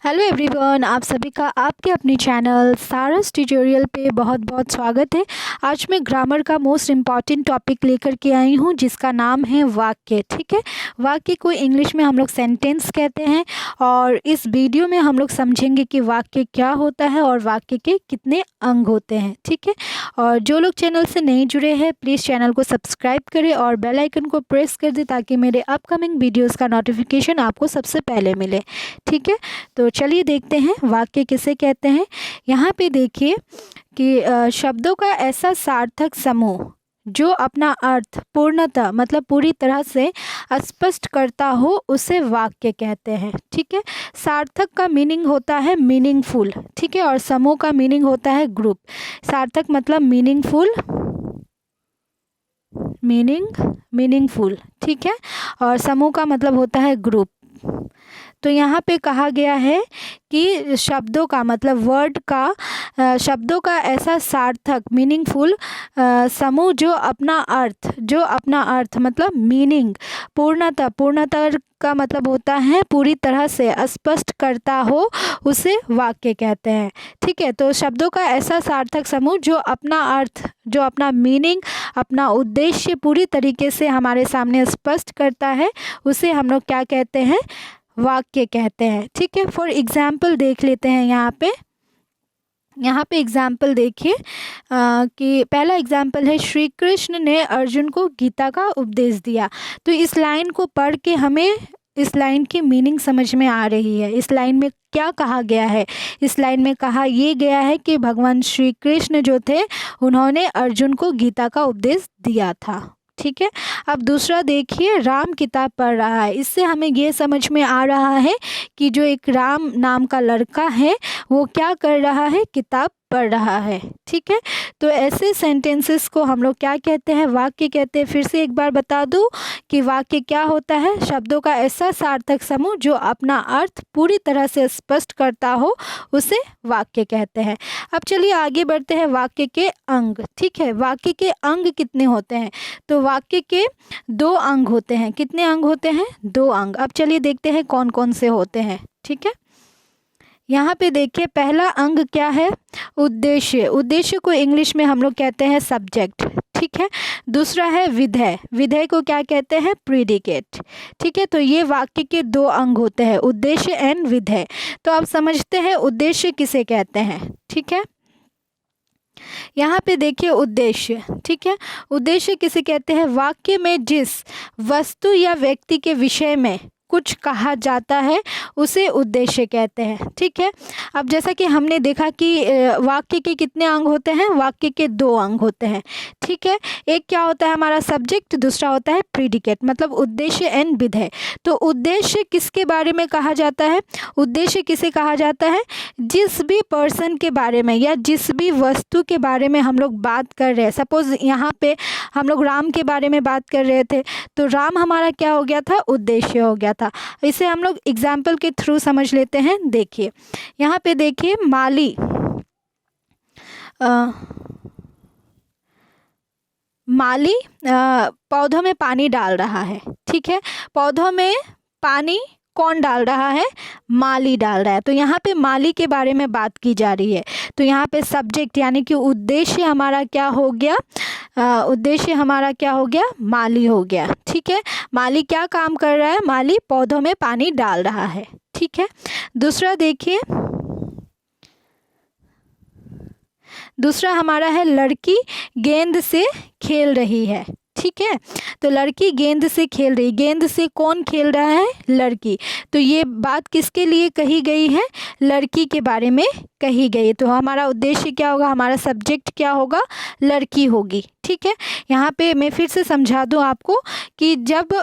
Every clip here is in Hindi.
हेलो एवरीवन, आप सभी का आपके अपने चैनल सारस ट्यूटोरियल पे बहुत बहुत स्वागत है। आज मैं ग्रामर का मोस्ट इम्पॉर्टेंट टॉपिक लेकर के आई हूँ जिसका नाम है वाक्य। ठीक है, वाक्य को इंग्लिश में हम लोग सेंटेंस कहते हैं और इस वीडियो में हम लोग समझेंगे कि वाक्य क्या होता है और वाक्य के कितने अंग होते हैं। ठीक है, और जो लोग चैनल से नहीं जुड़े हैं प्लीज़ चैनल को सब्सक्राइब करें और बेल आइकन को प्रेस कर दें ताकि मेरे अपकमिंग वीडियोज़ का नोटिफिकेशन आपको सबसे पहले मिले। ठीक है, तो चलिए देखते हैं वाक्य किसे कहते हैं। यहाँ पे देखिए कि शब्दों का ऐसा सार्थक समूह जो अपना अर्थ पूर्णतः मतलब पूरी तरह से स्पष्ट करता हो उसे वाक्य कहते हैं। ठीक है, सार्थक का मीनिंग होता है मीनिंगफुल। ठीक है, और समूह का मीनिंग होता है ग्रुप। सार्थक मतलब मीनिंगफुल। ठीक है, और समूह का मतलब होता है ग्रुप। तो यहाँ पे कहा गया है कि शब्दों का मतलब शब्दों का ऐसा सार्थक मीनिंगफुल समूह जो अपना अर्थ मतलब मीनिंग पूर्णतः का मतलब होता है पूरी तरह से स्पष्ट करता हो उसे वाक्य कहते हैं। ठीक है, तो शब्दों का ऐसा सार्थक समूह जो अपना अर्थ जो अपना मीनिंग अपना उद्देश्य पूरी तरीके से हमारे सामने स्पष्ट करता है उसे हम लोग क्या कहते हैं, वाक्य कहते हैं। ठीक है, फॉर एग्जाम्पल देख लेते हैं। यहाँ पे एग्जाम्पल देखिए कि पहला एग्जाम्पल है श्री कृष्ण ने अर्जुन को गीता का उपदेश दिया। तो इस लाइन को पढ़ के हमें इस लाइन की मीनिंग समझ में आ रही है। इस लाइन में क्या कहा गया है? इस लाइन में कहा ये गया है कि भगवान श्री कृष्ण जो थे उन्होंने अर्जुन को गीता का उपदेश दिया था। ठीक है, अब दूसरा देखिए, राम किताब पढ़ रहा है। इससे हमें ये समझ में आ रहा है कि जो एक राम नाम का लड़का है वो क्या कर रहा है, किताब पढ़ रहा है। ठीक है, तो ऐसे सेंटेंसेस को हम लोग क्या कहते हैं, वाक्य कहते हैं। फिर से एक बार बता दूं कि वाक्य क्या होता है, शब्दों का ऐसा सार्थक समूह जो अपना अर्थ पूरी तरह से स्पष्ट करता हो उसे वाक्य कहते हैं। अब चलिए आगे बढ़ते हैं, वाक्य के अंग। ठीक है, वाक्य के अंग कितने होते हैं? तो वाक्य के 2 अंग होते हैं। कितने अंग होते हैं? 2 अंग। अब चलिए देखते हैं कौन कौन से होते हैं। ठीक है, यहाँ पे देखिए पहला अंग क्या है, उद्देश्य। उद्देश्य को इंग्लिश में हम लोग कहते हैं सब्जेक्ट। ठीक है, दूसरा है विधेय। विधेय को क्या कहते हैं, प्रीडिकेट। ठीक है, तो ये वाक्य के 2 अंग होते हैं, उद्देश्य एंड विधेय। तो अब समझते हैं उद्देश्य किसे कहते हैं। ठीक है, यहाँ पे देखिए उद्देश्य। ठीक है, उद्देश्य किसे कहते हैं, वाक्य में जिस वस्तु या व्यक्ति के विषय में कुछ कहा जाता है उसे उद्देश्य कहते हैं। ठीक है, अब जैसा कि हमने देखा कि वाक्य के कितने अंग होते हैं, वाक्य के 2 अंग होते हैं। ठीक है, एक क्या होता है हमारा सब्जेक्ट, दूसरा होता है प्रीडिकेट मतलब उद्देश्य एंड विधेय। तो उद्देश्य किसके बारे में कहा जाता है, उद्देश्य किसे कहा जाता है, जिस भी पर्सन के बारे में या जिस भी वस्तु के बारे में हम लोग बात कर रहे हैं। सपोज यहाँ पे हम लोग राम के बारे में बात कर रहे थे तो राम हमारा क्या हो गया था, उद्देश्य हो गया था। इसे हम लोग एग्जाम्पल के थ्रू समझ लेते हैं। देखिए यहाँ पे देखिए माली पौधों में पानी डाल रहा है। ठीक है, पौधों में पानी कौन डाल रहा है, माली डाल रहा है। तो यहाँ पे माली के बारे में बात की जा रही है। तो यहाँ पे सब्जेक्ट यानी कि उद्देश्य हमारा क्या हो गया, उद्देश्य हमारा क्या हो गया, माली हो गया। ठीक है, माली क्या काम कर रहा है, माली पौधों में पानी डाल रहा है। ठीक है, दूसरा देखिए, दूसरा हमारा है लड़की गेंद से खेल रही है। ठीक है, तो लड़की गेंद से खेल रही, गेंद से कौन खेल रहा है, लड़की। तो ये बात किसके लिए कही गई है, लड़की के बारे में कही गई। तो हमारा उद्देश्य क्या होगा, हमारा सब्जेक्ट क्या होगा, लड़की होगी। ठीक है, यहाँ पे मैं फिर से समझा दूँ आपको कि जब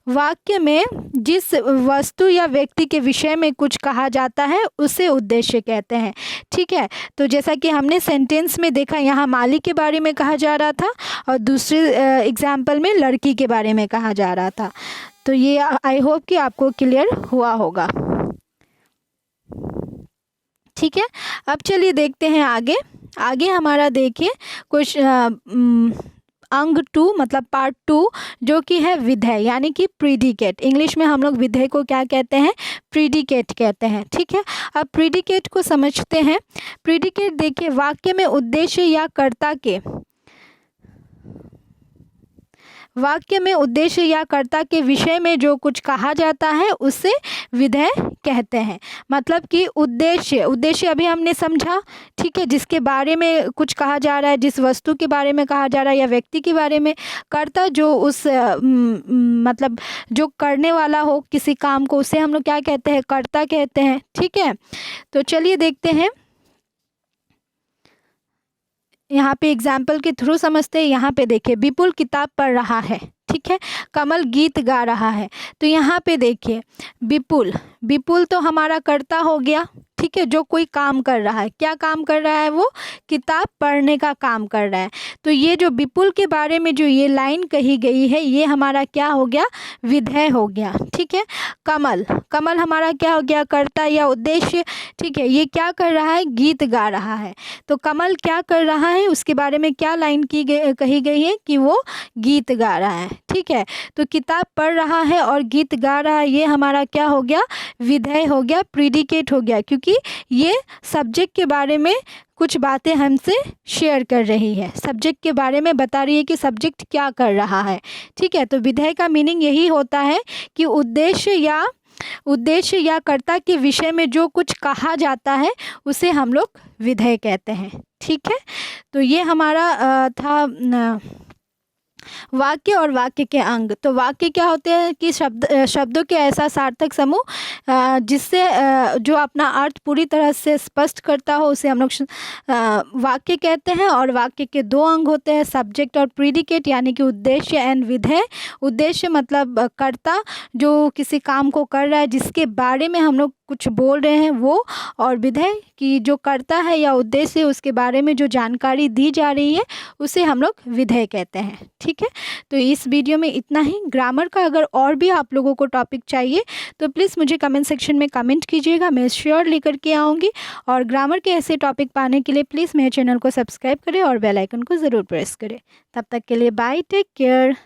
वाक्य में जिस वस्तु या व्यक्ति के विषय में कुछ कहा जाता है उसे उद्देश्य कहते हैं। ठीक है, तो जैसा कि हमने सेंटेंस में देखा, यहाँ माली के बारे में कहा जा रहा था और दूसरे एग्जाम्पल में लड़की के बारे में कहा जा रहा था। तो ये आई होप कि आपको क्लियर हुआ होगा। ठीक है, अब चलिए देखते हैं आगे हमारा देखिए कुछ अंग 2 मतलब पार्ट 2 जो कि है विधेय यानी कि प्रीडिकेट। इंग्लिश में हम लोग विधेय को क्या कहते हैं? प्रीडिकेट कहते हैं। ठीक है, अब प्रीडिकेट को समझते हैं। प्रीडिकेट देखिए, वाक्य में उद्देश्य या कर्ता के विषय में जो कुछ कहा जाता है उसे विधेय कहते हैं। मतलब कि उद्देश्य अभी हमने समझा, ठीक है, जिसके बारे में कुछ कहा जा रहा है, जिस वस्तु के बारे में कहा जा रहा है या व्यक्ति के बारे में। कर्ता जो उस मतलब जो करने वाला हो किसी काम को, उसे हम लोग क्या कहते हैं? कर्ता कहते हैं। ठीक है, तो चलिए देखते हैं, यहाँ पे एग्जाम्पल के थ्रू समझते हैं। यहाँ पे देखिए, विपुल किताब पढ़ रहा है, ठीक है, कमल गीत गा रहा है। तो यहाँ पे देखिए, विपुल तो हमारा कर्ता हो गया, ठीक है, जो कोई काम कर रहा है। क्या काम कर रहा है? वो किताब पढ़ने का काम कर रहा है। तो ये जो विपुल के बारे में जो ये लाइन कही गई है, ये हमारा क्या हो गया? विधेय हो गया। ठीक है, कमल हमारा क्या हो गया? कर्ता या उद्देश्य। ठीक है, ये क्या कर रहा है? गीत गा रहा है। तो कमल क्या कर रहा है, उसके बारे में क्या लाइन कही गई है? कि वो गीत गा रहा है। ठीक है, तो किताब पढ़ रहा है और गीत गा रहा है, ये हमारा क्या हो गया? विधेय हो गया, प्रीडिकेट हो गया, क्योंकि ये सब्जेक्ट के बारे में कुछ बातें हमसे शेयर कर रही है, सब्जेक्ट के बारे में बता रही है कि सब्जेक्ट क्या कर रहा है। ठीक है, तो विधेय का मीनिंग यही होता है कि उद्देश्य या कर्ता के विषय में जो कुछ कहा जाता है उसे हम लोग विधेय कहते हैं। ठीक है, तो ये हमारा था वाक्य और वाक्य के अंग। तो वाक्य क्या होते हैं? कि शब्दों के ऐसा सार्थक समूह जिससे जो अपना अर्थ पूरी तरह से स्पष्ट करता हो उसे हम लोग वाक्य कहते हैं। और वाक्य के दो अंग होते हैं, सब्जेक्ट और प्रीडिकेट, यानी कि उद्देश्य एंड विधेय। उद्देश्य मतलब कर्ता जो किसी काम को कर रहा है, जिसके बारे में हम लोग कुछ बोल रहे हैं वो, और विधेय कि जो करता है या उद्देश्य उसके बारे में जो जानकारी दी जा रही है उसे हम लोग विधेय कहते हैं। ठीक है, तो इस वीडियो में इतना ही। ग्रामर का अगर और भी आप लोगों को टॉपिक चाहिए तो प्लीज़ मुझे कमेंट सेक्शन में कमेंट कीजिएगा, मैं श्योर लेकर के आऊँगी। और ग्रामर के ऐसे टॉपिक पाने के लिए प्लीज़ मेरे चैनल को सब्सक्राइब करें और बेल आइकन को ज़रूर प्रेस करें। तब तक के लिए बाय, टेक केयर।